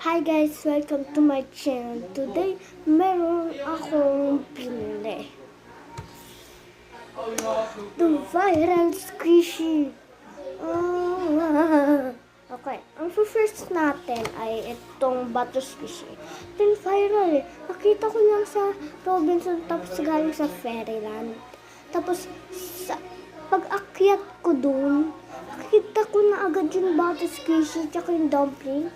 Hi guys! Welcome to my channel. Today, meron akong pinili. The viral squishy. Okay, ang first natin ay itong butter squishy. Then viral. Nakita ko lang sa Robinson tapos galing sa Fairyland. Tapos sa pag-akyat ko dun, nakita ko na agad yung butter squishy tsaka yung dumpling.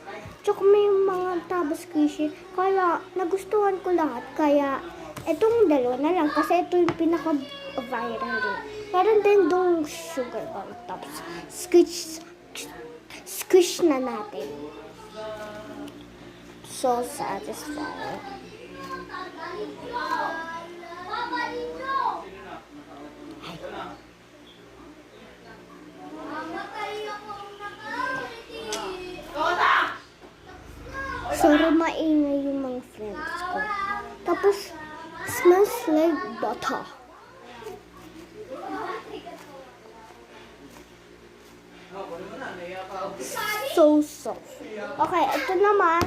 Tsaka may mga taba squishy. Kaya nagustuhan ko lahat. Kaya itong dalawa na lang. Kasi ito yung pinaka-viral din. Meron din dong sugar on top. Squish na natin. So satisfying. Pero maingay yung mga friends ko. Tapos, smells like butter. So soft. Okay, ito naman,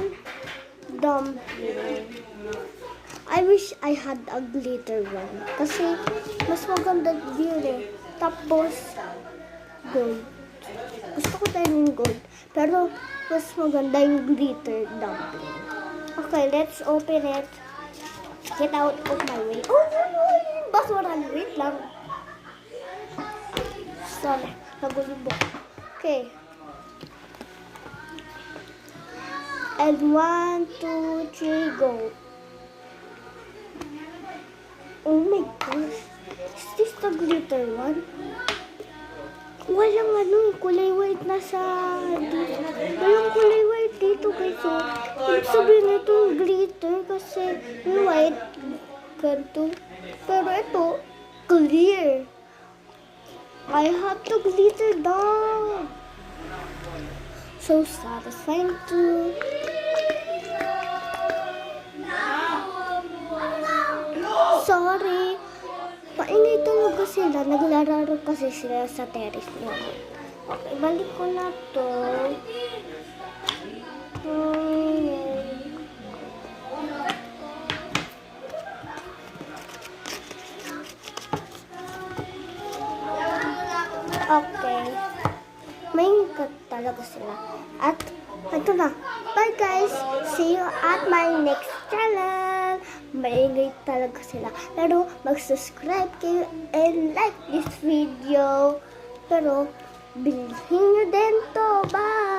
dumpling. I wish I had a glitter one. Kasi, mas maganda yun eh. Tapos, gold. Gusto ko tayo ng gold. Pero, mas maganda yung glitter dumpling. Okay, let's open it. Get out of my way. Oh, basura. Wait lang. Sorry, nagulubok. Okay. And 1, 2, 3, go. Oh my gosh. Is this the glitter one? Walang kulay white na sa dito. Walang kulay white dito guys. So, ibig sabihin nito glitter kasi yung white ganito. Pero ito, clear. I have to glitter down. So satisfying too. Sorry. Paingay talaga sila. Naglalaro kasi sila sa terrace niya. Okay, balik ko na to. Okay. Maingay talaga sila. At ito na. Bye guys. See you at my next channel. Maingay talaga sila. Pero mag-subscribe kayo and like this video. Pero bilhin nyo din to. Bye!